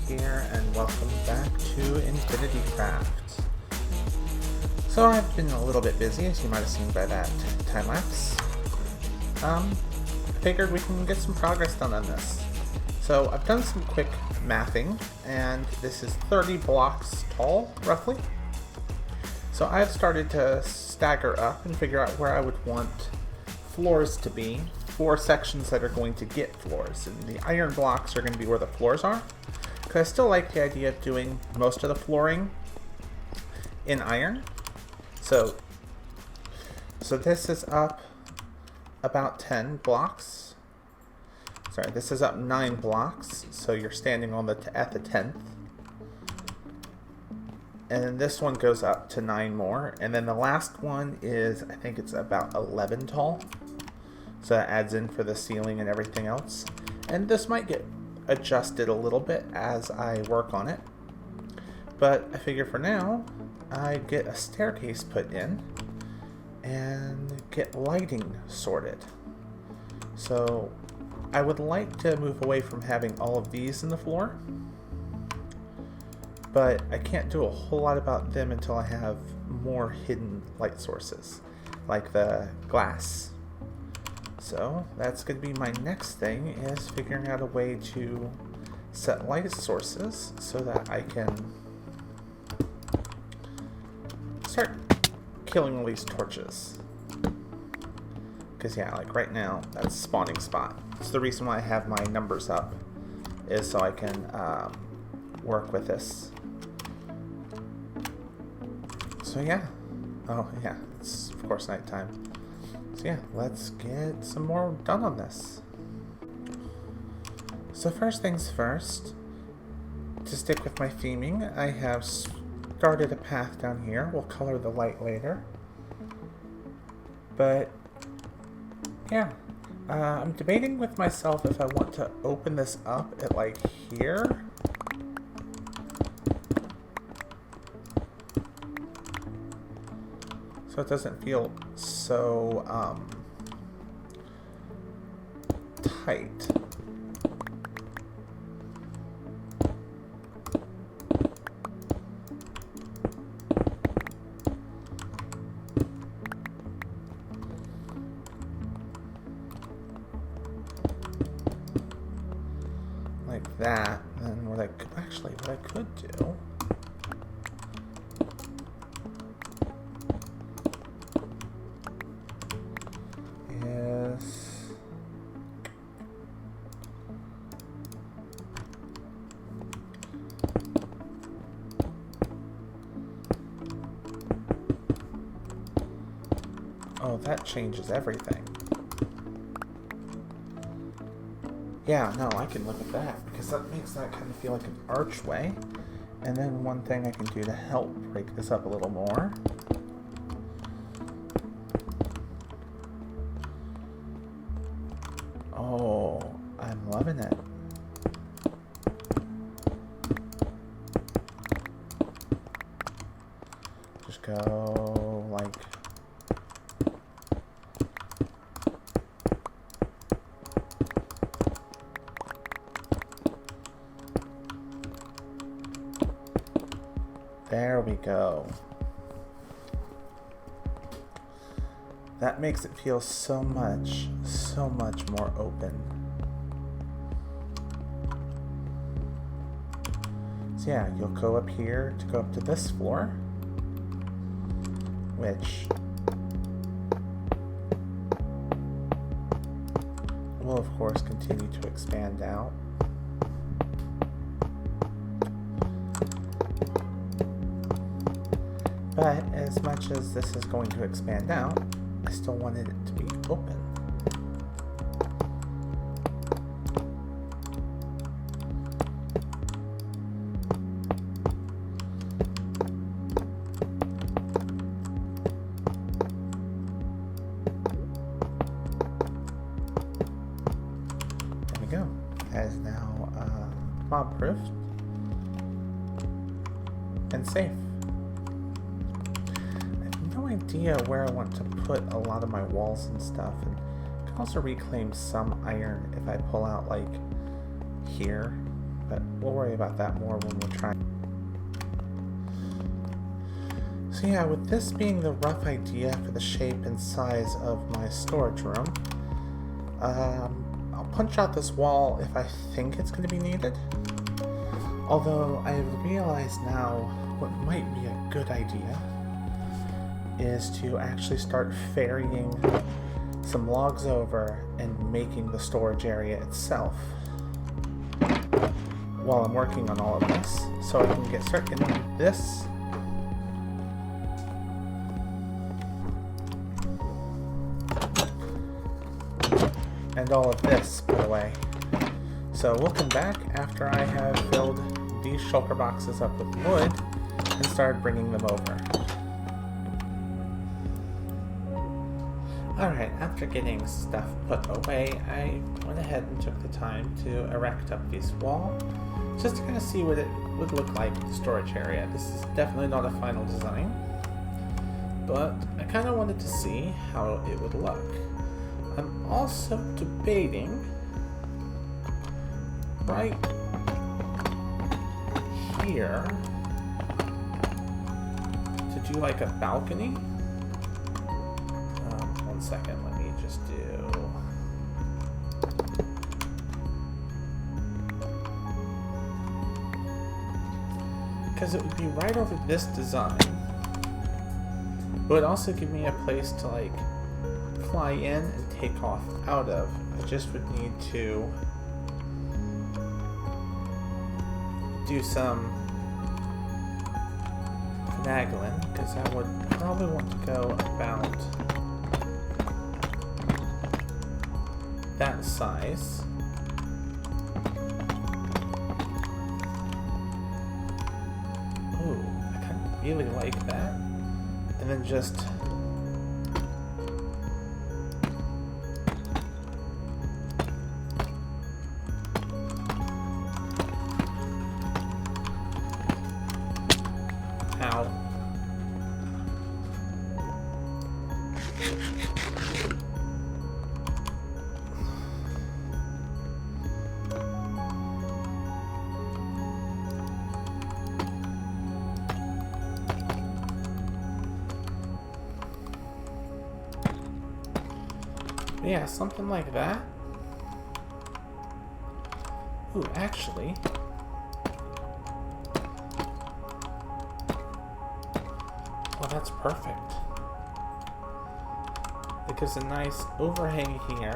here, and welcome back to Infinity Craft. So I've been a little bit busy, as you might have seen by that time lapse. I figured we can get some progress done on this. So I've done some quick mathing, and this is 30 blocks tall, roughly. So I've started to stagger up and figure out where I would want floors to be for sections that are going to get floors, and the iron blocks are going to be where the floors are, because I still like the idea of doing most of the flooring in iron. So this is up about 10 blocks. Sorry, this is up 9 blocks, so you're standing on at the 10th. And then this one goes up to 9 more, and then the last one is, I think it's about 11 tall. So that adds in for the ceiling and everything else. And this might get adjusted a little bit as I work on it. But I figure for now, I get a staircase put in and get lighting sorted. So I would like to move away from having all of these in the floor, but I can't do a whole lot about them until I have more hidden light sources, like the glass. So that's going to be my next thing, is figuring out a way to set light sources so that I can start killing all these torches. Because yeah, like right now, that's a spawning spot. It's the reason why I have my numbers up, is so I can work with this. So yeah. Oh yeah, it's of course nighttime. So yeah, let's get some more done on this. So first things first, to stick with my theming, I have started a path down here. We'll color the light later. But yeah, I'm debating with myself if I want to open this up at like here. So it doesn't feel so tight. Like that. And what I could do is oh, that changes everything. Yeah, no, I can look at that, because that makes that kind of feel like an archway. And then one thing I can do to help break this up a little more . Oh, I'm loving it. Just go like... There we go. That makes it feel so much more open. So yeah, you'll go up here to go up to this floor, which will of course continue to expand out. But as much as this is going to expand out, I still wanted it to be open. There we go. That is now mob-proofed and safe. Idea where I want to put a lot of my walls and stuff, and I can also reclaim some iron if I pull out like here but we'll worry about that more when we're trying. So yeah, with this being the rough idea for the shape and size of my storage room, I'll punch out this wall if I think it's going to be needed. Although I've realized now what might be a good idea is to actually start ferrying some logs over and making the storage area itself while I'm working on all of this, so I can start getting this and all of this put away. So we'll come back after I have filled these shulker boxes up with wood and started bringing them over. Alright, after getting stuff put away, I went ahead and took the time to erect up this wall, just to kind of see what it would look like with the storage area. This is definitely not a final design, but I kind of wanted to see how it would look. I'm also debating right here to do like a balcony. One second, let me just do... Because it would be right over this design. It would also give me a place to like fly in and take off out of. I just would need to do some finagling, because I would probably want to go about that size. Ooh, I kind of really like that. And then just yeah, something like that. Ooh, actually, well, that's perfect. It gives a nice overhang here,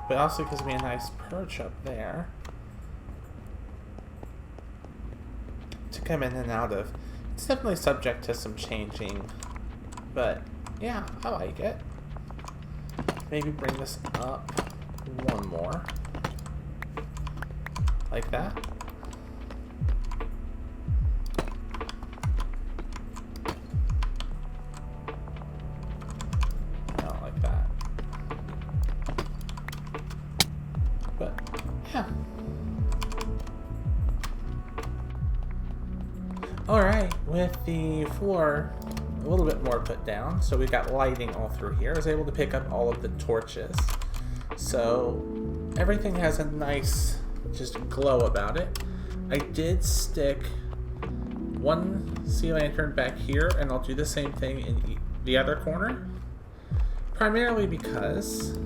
but also gives me a nice perch up there to come in and out of. It's definitely subject to some changing, but yeah, I like it. Maybe bring this up one more, like that. Not like that. But, yeah. Alright, with the floor a little bit more put down, so we've got lighting all through here. I was able to pick up all of the torches, so everything has a nice just glow about it. I did stick one sea lantern back here, and I'll do the same thing in the other corner, primarily because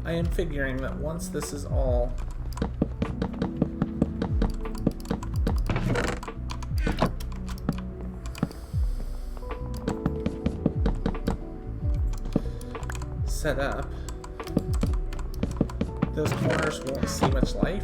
I am figuring that once this is all set up, those corners won't see much life.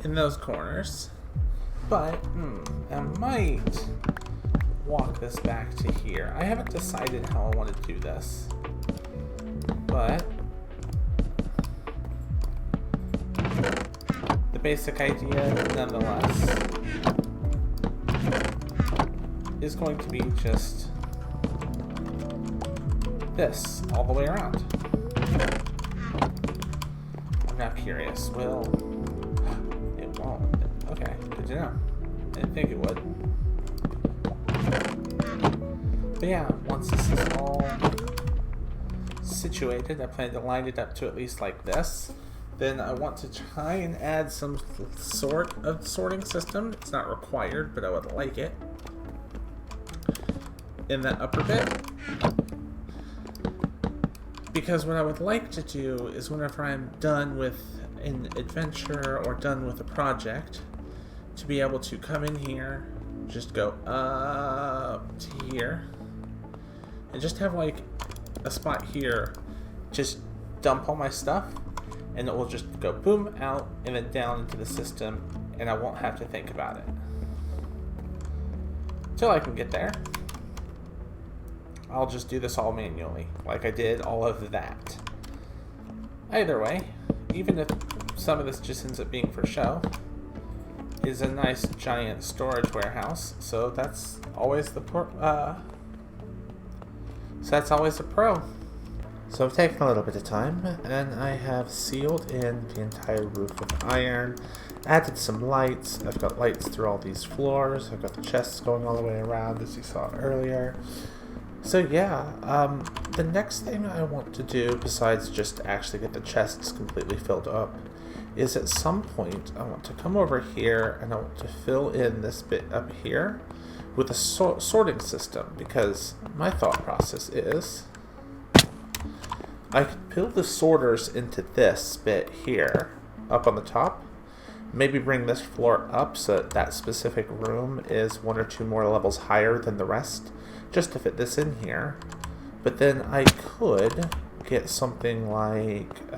In those corners. But, I might walk this back to here. I haven't decided how I want to do this. But the basic idea, nonetheless, is going to be just this all the way around. I'm now curious. Will it won't? Okay, good to know. I didn't think it would. But yeah, once this is all situated, I plan to line it up to at least like this. Then I want to try and add some sort of sorting system. It's not required, but I would like it in that upper bit. Because what I would like to do is whenever I'm done with an adventure or done with a project, to be able to come in here, just go up to here, and just have like a spot here, just dump all my stuff, and it will just go boom out and then down into the system, and I won't have to think about it. Till I can get there, I'll just do this all manually, like I did all of that. Either way, even if some of this just ends up being for show, is a nice giant storage warehouse, so that's always the pro. So I've taken a little bit of time, and I have sealed in the entire roof with iron, added some lights. I've got lights through all these floors. I've got the chests going all the way around, as you saw earlier. So yeah, the next thing I want to do, besides just actually get the chests completely filled up, is at some point I want to come over here and I want to fill in this bit up here with a sorting system, because my thought process is I could build the sorters into this bit here up on the top, maybe bring this floor up so that that specific room is 1 or 2 more levels higher than the rest, just to fit this in here. But then I could get something like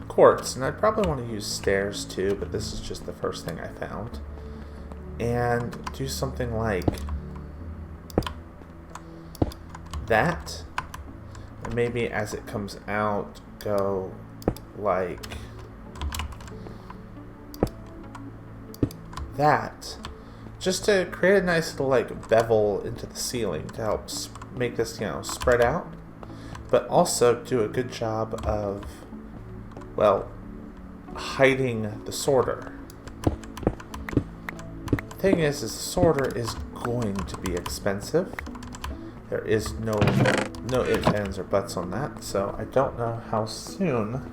quartz, and I'd probably want to use stairs too, but this is just the first thing I found, and do something like that, and maybe as it comes out go like that, just to create a nice little like bevel into the ceiling to help make this, you know, spread out, but also do a good job of, well, hiding the sorter. Thing is the sorter is going to be expensive. There is no ifs, ands, or buts on that, so I don't know how soon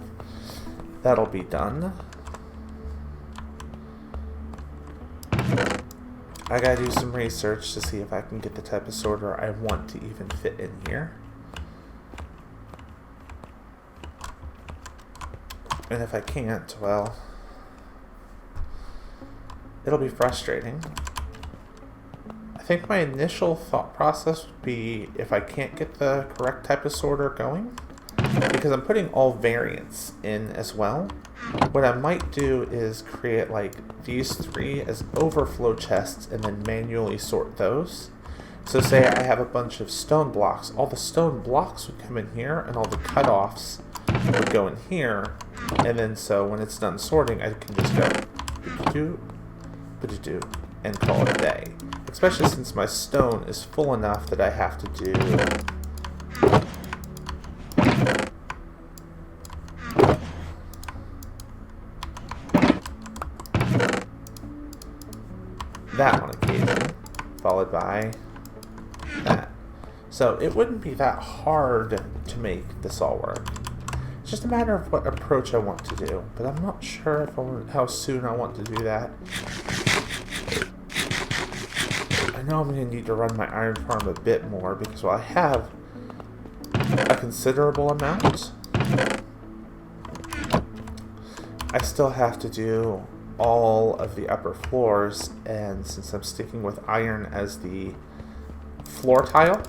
that'll be done. I gotta do some research to see if I can get the type of sorter I want to even fit in here. And if I can't, well, it'll be frustrating. I think my initial thought process would be if I can't get the correct type of sorter going, because I'm putting all variants in as well, what I might do is create like these 3 as overflow chests and then manually sort those. So say I have a bunch of stone blocks, all the stone blocks would come in here and all the cutoffs would go in here, and then so when it's done sorting I can just go do and call it a day. Especially since my stone is full enough that I have to do that on occasion, followed by that. So it wouldn't be that hard to make this all work. It's just a matter of what approach I want to do, but I'm not sure if how soon I want to do that. I know I'm going to need to run my iron farm a bit more, because while I have a considerable amount, I still have to do all of the upper floors, and since I'm sticking with iron as the floor tile,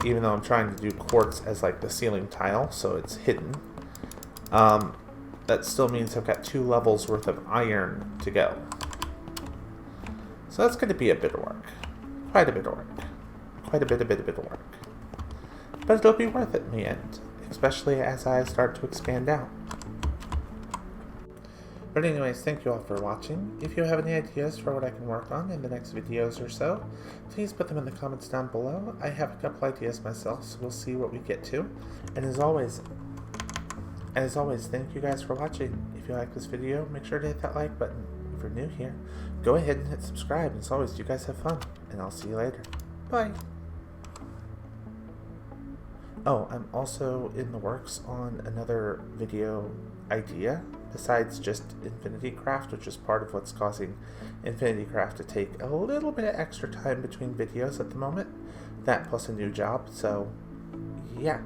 even though I'm trying to do quartz as like the ceiling tile, so it's hidden. That still means I've got 2 levels worth of iron to go. So that's going to be a bit of work. Quite a bit of work. Quite a bit of work. But it'll be worth it in the end, especially as I start to expand out. But anyways, thank you all for watching. If you have any ideas for what I can work on in the next videos or so, please put them in the comments down below. I have a couple ideas myself, so we'll see what we get to. And as always, thank you guys for watching. If you like this video, make sure to hit that like button. If you're new here, go ahead and hit subscribe. As always, you guys have fun, and I'll see you later. Bye! Oh, I'm also in the works on another video idea, besides just Infinity Craft, which is part of what's causing Infinity Craft to take a little bit of extra time between videos at the moment. That plus a new job, so yeah.